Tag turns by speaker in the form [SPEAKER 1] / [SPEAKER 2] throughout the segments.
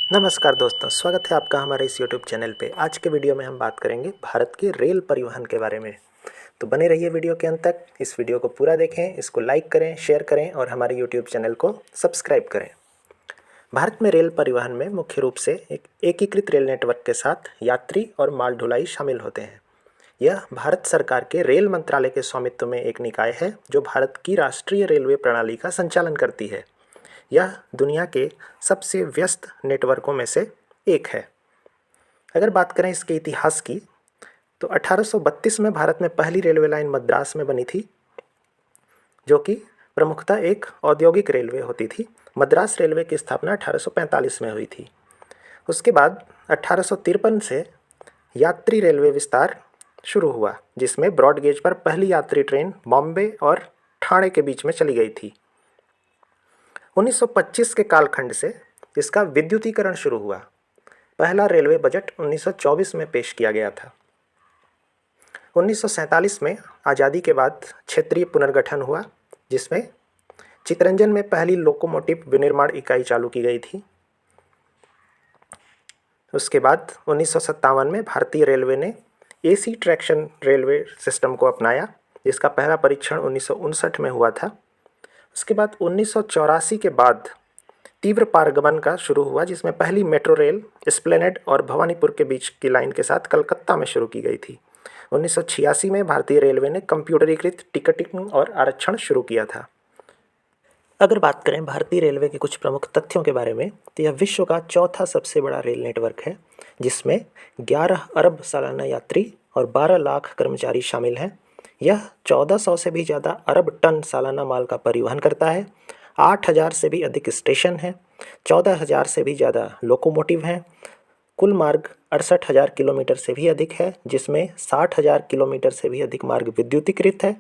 [SPEAKER 1] नमस्कार दोस्तों, स्वागत है आपका हमारे इस यूट्यूब चैनल पे। आज के वीडियो में हम बात करेंगे भारत के रेल परिवहन के बारे में। तो बने रहिए वीडियो के अंत तक। इस वीडियो को पूरा देखें, इसको लाइक करें, शेयर करें और हमारे यूट्यूब चैनल को सब्सक्राइब करें। भारत में रेल परिवहन में मुख्य रूप से एक एकीकृत रेल नेटवर्क के साथ यात्री और माल ढुलाई शामिल होते हैं। यह भारत सरकार के रेल मंत्रालय के स्वामित्व में एक निकाय है जो भारत की राष्ट्रीय रेलवे प्रणाली का संचालन करती है। यह दुनिया के सबसे व्यस्त नेटवर्कों में से एक है। अगर बात करें इसके इतिहास की, तो 1832 में भारत में पहली रेलवे लाइन मद्रास में बनी थी, जो कि प्रमुखतः एक औद्योगिक रेलवे होती थी। मद्रास रेलवे की स्थापना 1845 में हुई थी। उसके बाद 1853 से यात्री रेलवे विस्तार शुरू हुआ, जिसमें ब्रॉड गेज पर पहली यात्री ट्रेन बॉम्बे और ठाणे के बीच में चली गई थी। 1925 के कालखंड से इसका विद्युतीकरण शुरू हुआ। पहला रेलवे बजट 1924 में पेश किया गया था। 1947 में आज़ादी के बाद क्षेत्रीय पुनर्गठन हुआ, जिसमें चितरंजन में पहली लोकोमोटिव विनिर्माण इकाई चालू की गई थी। उसके बाद 1957 में भारतीय रेलवे ने एसी ट्रैक्शन रेलवे सिस्टम को अपनाया, जिसका पहला परीक्षण 1959 में हुआ था। उसके बाद 1984 के बाद तीव्र पारगमन का शुरू हुआ, जिसमें पहली मेट्रो रेल एस्प्लेनेड और भवानीपुर के बीच की लाइन के साथ कलकत्ता में शुरू की गई थी। 1986 में भारतीय रेलवे ने कंप्यूटरीकृत टिकटिंग और आरक्षण शुरू किया था। अगर बात करें भारतीय रेलवे के कुछ प्रमुख तथ्यों के बारे में, तो यह विश्व का चौथा सबसे बड़ा रेल नेटवर्क है, जिसमें 11 अरब सालाना यात्री और 12 लाख कर्मचारी शामिल हैं। यह 1400 से भी ज़्यादा अरब टन सालाना माल का परिवहन करता है। 8000 से भी अधिक स्टेशन हैं। 14,000 से भी ज़्यादा लोकोमोटिव हैं। कुल मार्ग 68,000 किलोमीटर से भी अधिक है, जिसमें 60,000 किलोमीटर से भी अधिक मार्ग विद्युतीकृत है।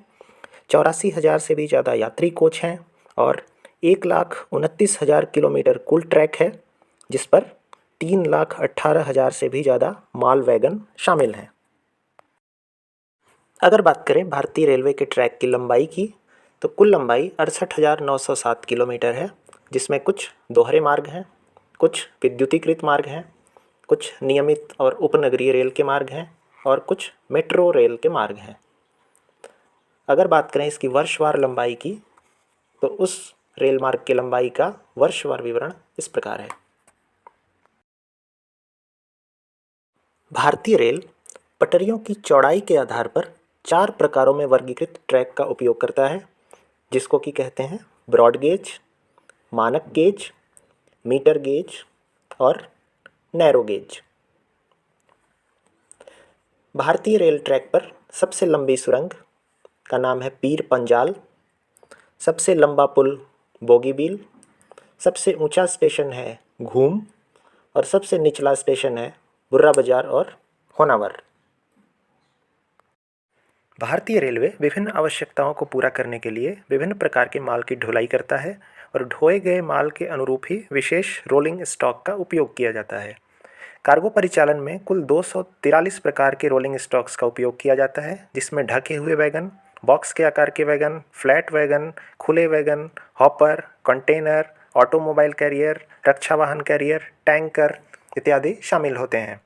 [SPEAKER 1] 84,000 से भी ज़्यादा यात्री कोच हैं और 1,29,000 किलोमीटर कुल ट्रैक है, जिस पर 3,18,000 से भी ज़्यादा माल वैगन शामिल हैं। अगर बात करें भारतीय रेलवे के ट्रैक की लंबाई की, तो कुल लंबाई 68,907 किलोमीटर है, जिसमें कुछ दोहरे मार्ग हैं, कुछ विद्युतीकृत मार्ग हैं, कुछ नियमित और उपनगरीय रेल के मार्ग हैं और कुछ मेट्रो रेल के मार्ग हैं। अगर बात करें इसकी वर्षवार लंबाई की, तो उस रेल मार्ग की लंबाई का वर्षवार विवरण इस प्रकार है। भारतीय रेल पटरियों की चौड़ाई के आधार पर 4 प्रकारों में वर्गीकृत ट्रैक का उपयोग करता है, जिसको कि कहते हैं ब्रॉड गेज, मानक गेज, मीटर गेज और नैरो गेज। भारतीय रेल ट्रैक पर सबसे लंबी सुरंग का नाम है पीर पंजाल, सबसे लंबा पुल बोगीबील, सबसे ऊंचा स्टेशन है घूम और सबसे निचला स्टेशन है बुर्रा बाजार और होनावर। भारतीय रेलवे विभिन्न आवश्यकताओं को पूरा करने के लिए विभिन्न प्रकार के माल की ढुलाई करता है और ढोए गए माल के अनुरूप ही विशेष रोलिंग स्टॉक का उपयोग किया जाता है। कार्गो परिचालन में कुल 243 प्रकार के रोलिंग स्टॉक्स का उपयोग किया जाता है, जिसमें ढके हुए वैगन, बॉक्स के आकार के वैगन, फ्लैट वैगन, खुले wagon, hopper, container, automobile carrier, रक्षा वाहन कैरियर, टैंकर इत्यादि शामिल होते हैं।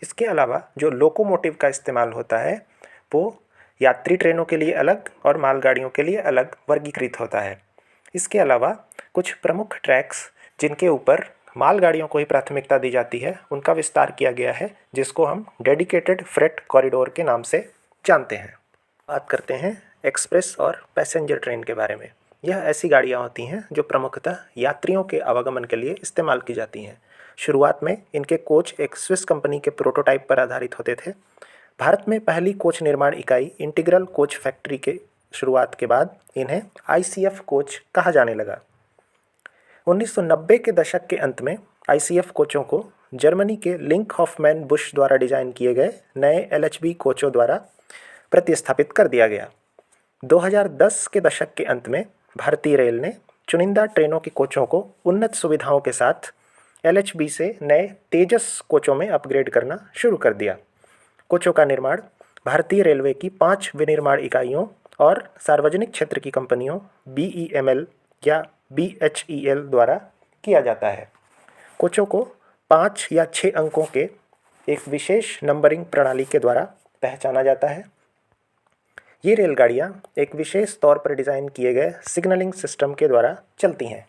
[SPEAKER 1] इसके अलावा जो लोकोमोटिव का इस्तेमाल होता है वो यात्री ट्रेनों के लिए अलग और मालगाड़ियों के लिए अलग वर्गीकृत होता है। इसके अलावा कुछ प्रमुख ट्रैक्स जिनके ऊपर मालगाड़ियों को ही प्राथमिकता दी जाती है, उनका विस्तार किया गया है, जिसको हम डेडिकेटेड फ्रेट कॉरिडोर के नाम से जानते हैं। बात करते हैं एक्सप्रेस और पैसेंजर ट्रेन के बारे में। यह ऐसी गाड़ियाँ होती हैं जो प्रमुखतः यात्रियों के आवागमन के लिए इस्तेमाल की जाती हैं। शुरुआत में इनके कोच एक स्विस कंपनी के प्रोटोटाइप पर आधारित होते थे। भारत में पहली कोच निर्माण इकाई इंटीग्रल कोच फैक्ट्री के शुरुआत के बाद इन्हें आईसीएफ कोच कहा जाने लगा। 1990 के दशक के अंत में आईसीएफ कोचों को जर्मनी के लिंक हॉफमैन बुश द्वारा डिजाइन किए गए नए एलएचबी कोचों द्वारा प्रतिस्थापित कर दिया गया। 2010 के दशक के अंत में भारतीय रेल ने चुनिंदा ट्रेनों के कोचों को उन्नत सुविधाओं के साथ एलएचबी से नए तेजस कोचों में अपग्रेड करना शुरू कर दिया। कोचों का निर्माण भारतीय रेलवे की 5 विनिर्माण इकाइयों और सार्वजनिक क्षेत्र की कंपनियों बीईएमएल या बीएचईएल द्वारा किया जाता है। कोचों को 5 या 6 अंकों के एक विशेष नंबरिंग प्रणाली के द्वारा पहचाना जाता है। ये रेलगाड़ियाँ एक विशेष तौर पर डिज़ाइन किए गए सिग्नलिंग सिस्टम के द्वारा चलती हैं।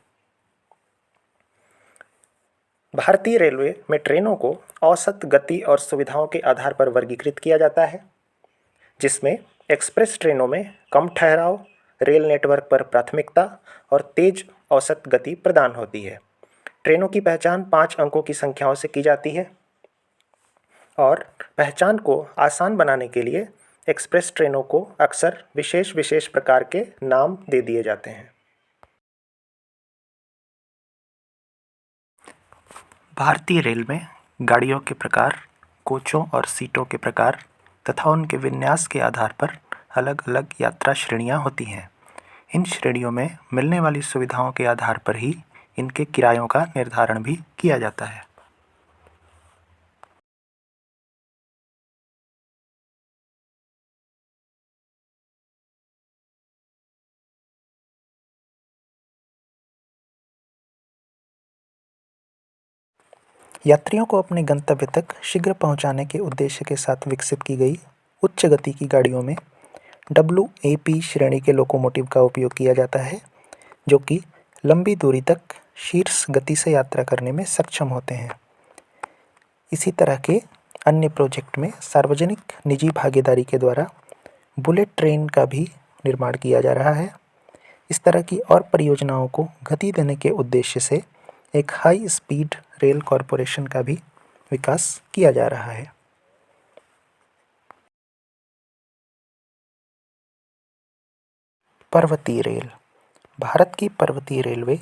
[SPEAKER 1] भारतीय रेलवे में ट्रेनों को औसत गति और सुविधाओं के आधार पर वर्गीकृत किया जाता है, जिसमें एक्सप्रेस ट्रेनों में कम ठहराव, रेल नेटवर्क पर प्राथमिकता और तेज औसत गति प्रदान होती है। ट्रेनों की पहचान 5 अंकों की संख्याओं से की जाती है और पहचान को आसान बनाने के लिए एक्सप्रेस ट्रेनों को अक्सर विशेष प्रकार के नाम दे दिए जाते हैं। भारतीय रेल में गाड़ियों के प्रकार, कोचों और सीटों के प्रकार तथा उनके विन्यास के आधार पर अलग अलग यात्रा श्रेणियां होती हैं। इन श्रेणियों में मिलने वाली सुविधाओं के आधार पर ही इनके किरायों का निर्धारण भी किया जाता है। यात्रियों को अपने गंतव्य तक शीघ्र पहुंचाने के उद्देश्य के साथ विकसित की गई उच्च गति की गाड़ियों में WAP श्रेणी के लोकोमोटिव का उपयोग किया जाता है, जो कि लंबी दूरी तक शीर्ष गति से यात्रा करने में सक्षम होते हैं। इसी तरह के अन्य प्रोजेक्ट में सार्वजनिक निजी भागीदारी के द्वारा बुलेट ट्रेन का भी निर्माण किया जा रहा है। इस तरह की और परियोजनाओं को गति देने के उद्देश्य से एक हाई स्पीड रेल कॉरपोरेशन का भी विकास किया जा रहा है। पर्वतीय रेल। भारत की पर्वतीय रेलवे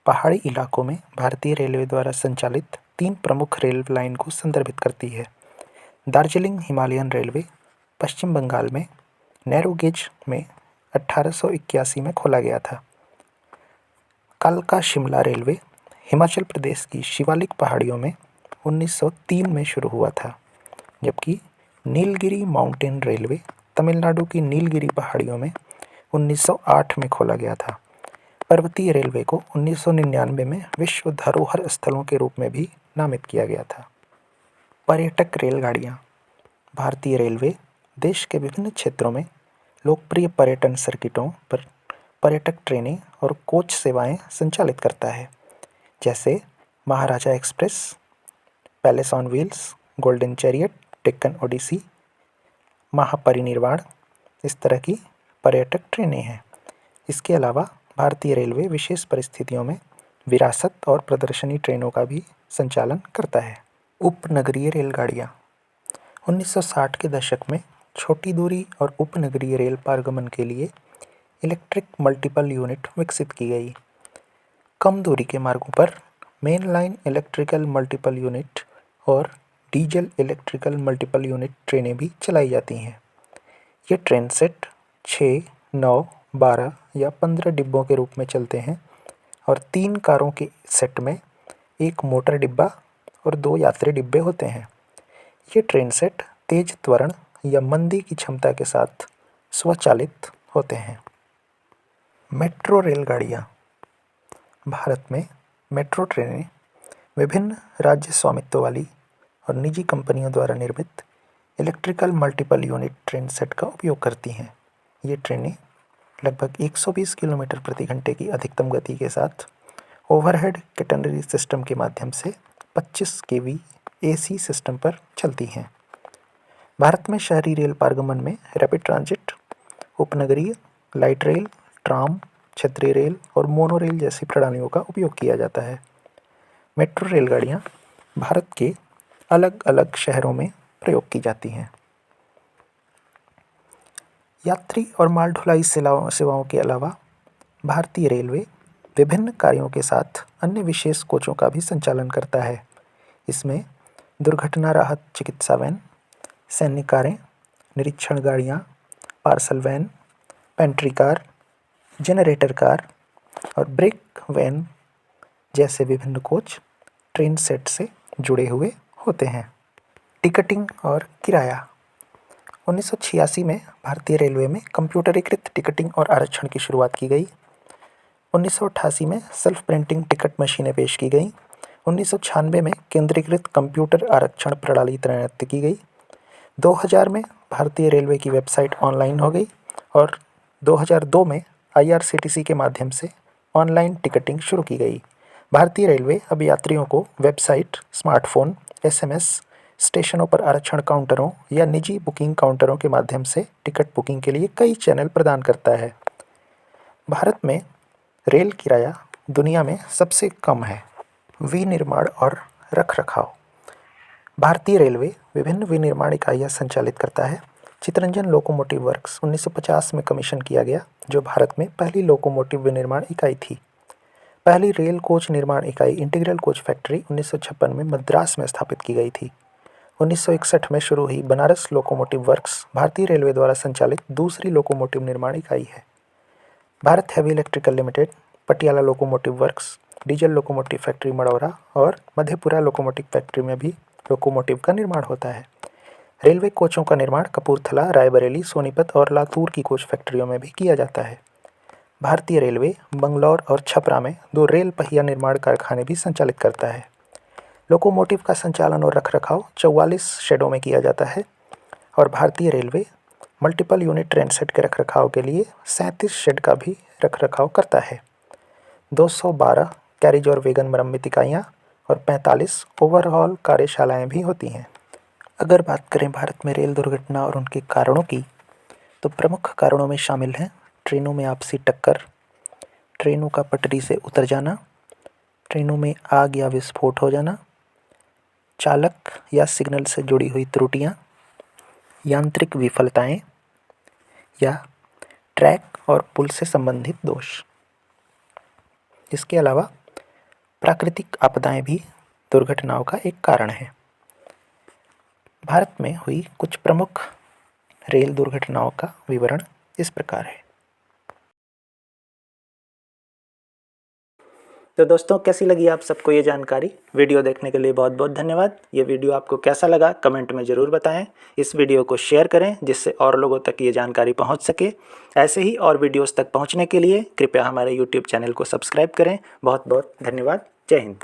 [SPEAKER 1] पहाड़ी इलाकों में भारतीय रेलवे द्वारा संचालित 3 प्रमुख रेल लाइन को संदर्भित करती है। दार्जिलिंग हिमालयन रेलवे पश्चिम बंगाल में नैरो गेज में 1881 में खोला गया था। कालका शिमला रेलवे हिमाचल प्रदेश की शिवालिक पहाड़ियों में 1903 में शुरू हुआ था, जबकि नीलगिरी माउंटेन रेलवे तमिलनाडु की नीलगिरी पहाड़ियों में 1908 में खोला गया था। पर्वतीय रेलवे को 1999 में विश्व धरोहर स्थलों के रूप में भी नामित किया गया था। पर्यटक रेलगाड़ियाँ। भारतीय रेलवे देश के विभिन्न क्षेत्रों में लोकप्रिय पर्यटन सर्किटों पर पर्यटक ट्रेनें और कोच सेवाएं संचालित करता है, जैसे Maharaja express, palace on wheels, golden chariot, Deccan odyssey, Mahaparinirvan. इस तरह की पर्यटक ट्रेनें हैं। इसके अलावा भारतीय रेलवे विशेष परिस्थितियों में विरासत और प्रदर्शनी ट्रेनों का भी संचालन करता है। उपनगरीय रेलगाड़ियाँ। 1960 के दशक में छोटी दूरी और उपनगरीय रेल पारगमन के लिए इलेक्ट्रिक मल्टीपल यूनिट विकसित की गई। कम दूरी के मार्गों पर main line electrical multiple unit और डीजल इलेक्ट्रिकल मल्टीपल यूनिट ट्रेनें भी चलाई जाती हैं। ये ट्रेन सेट 6, 9, 12 या 15 डिब्बों के रूप में चलते हैं और 3 कारों के सेट में 1 मोटर डिब्बा और 2 यात्री डिब्बे होते हैं। ये ट्रेन सेट तेज त्वरण या मंदी की क्षमता के साथ स्वचालित होते हैं। मेट्रो रेलगाड़ियाँ। भारत में मेट्रो ट्रेनें विभिन्न राज्य स्वामित्व वाली और निजी कंपनियों द्वारा निर्मित electrical multiple unit train set का उपयोग करती हैं। ये ट्रेनें लगभग 120 किलोमीटर प्रति घंटे की अधिकतम गति के साथ ओवरहेड कैटेनरी सिस्टम के माध्यम से 25 kV AC सिस्टम पर चलती हैं। भारत में शहरी रेल पारगमन में रैपिड ट्रांजिट, उपनगरीय, लाइट रेल, ट्राम, क्षेत्रीय रेल और मोनो रेल जैसी प्रणालियों का उपयोग किया जाता है। मेट्रो रेलगाड़ियाँ भारत के अलग अलग शहरों में प्रयोग की जाती हैं। यात्री और माल ढुलाई सेवाओं के अलावा भारतीय रेलवे विभिन्न कार्यों के साथ अन्य विशेष कोचों का भी संचालन करता है। इसमें दुर्घटना राहत चिकित्सा वैन, सैन्य कारें, निरीक्षण गाड़ियाँ, parcel van, pantry car, generator car और ब्रेक वैन जैसे विभिन्न कोच ट्रेन सेट से जुड़े हुए होते हैं। टिकटिंग और किराया। 1986 में भारतीय रेलवे में कंप्यूटरीकृत टिकटिंग और आरक्षण की शुरुआत की गई। 1988 में सेल्फ प्रिंटिंग टिकट मशीनें पेश की गईं 1996 में केंद्रीकृत कंप्यूटर आरक्षण प्रणाली तैनात की गई। 2000 में भारतीय रेलवे की वेबसाइट ऑनलाइन हो गई और 2002 में IRCTC के माध्यम से ऑनलाइन टिकटिंग शुरू की गई। भारतीय रेलवे अब यात्रियों को वेबसाइट, स्मार्टफोन, SMS, स्टेशनों पर आरक्षण काउंटरों या निजी बुकिंग काउंटरों के माध्यम से टिकट बुकिंग के लिए कई चैनल प्रदान करता है। भारत में रेल किराया दुनिया में सबसे कम है। विनिर्माण और रखरखाव। भारतीय रेलवे विभिन्न विनिर्माण इकाइयाँ संचालित करता है। चितरंजन लोकोमोटिव वर्क्स 1950 में कमीशन किया गया, जो भारत में पहली लोकोमोटिव विनिर्माण इकाई थी। पहली रेल कोच निर्माण इकाई इंटीग्रल कोच फैक्ट्री 1956 में मद्रास में स्थापित की गई थी। 1961 में शुरू हुई बनारस लोकोमोटिव वर्क्स भारतीय रेलवे द्वारा संचालित दूसरी लोकोमोटिव निर्माण इकाई है। Bharat heavy electrical limited, Patiala locomotive works, diesel locomotive factory Marhaura और मधेपुरा लोकोमोटिव फैक्ट्री में भी लोकोमोटिव का निर्माण होता है। रेलवे कोचों का निर्माण कपूरथला, रायबरेली, सोनीपत और लातूर की कोच फैक्ट्रियों में भी किया जाता है। भारतीय रेलवे बंगलौर और छपरा में 2 रेल पहिया निर्माण कारखाने भी संचालित करता है। लोकोमोटिव का संचालन और रखरखाव 44 शेडों में किया जाता है और भारतीय railway multiple unit train set के रखरखाव के लिए 37 शेड का भी रखरखाव करता है। 212 कैरिज और वैगन मरम्मत इकाइयाँ और 45 ओवरहॉल कार्यशालाएँ भी होती हैं। अगर बात करें भारत में रेल दुर्घटना और उनके कारणों की, तो प्रमुख कारणों में शामिल हैं ट्रेनों में आपसी टक्कर, ट्रेनों का पटरी से उतर जाना, ट्रेनों में आग या विस्फोट हो जाना, चालक या सिग्नल से जुड़ी हुई त्रुटियां, यांत्रिक विफलताएं या ट्रैक और पुल से संबंधित दोष। इसके अलावा प्राकृतिक आपदाएं भी दुर्घटनाओं का एक कारण है। भारत में हुई कुछ प्रमुख रेल दुर्घटनाओं का विवरण इस प्रकार है। तो दोस्तों, कैसी लगी आप सबको ये जानकारी? वीडियो देखने के लिए बहुत बहुत धन्यवाद। ये वीडियो आपको कैसा लगा कमेंट में ज़रूर बताएं। इस वीडियो को शेयर करें जिससे और लोगों तक ये जानकारी पहुंच सके। ऐसे ही और वीडियोस तक पहुंचने के लिए कृपया हमारे YouTube चैनल को सब्सक्राइब करें। बहुत बहुत धन्यवाद। जय हिंद।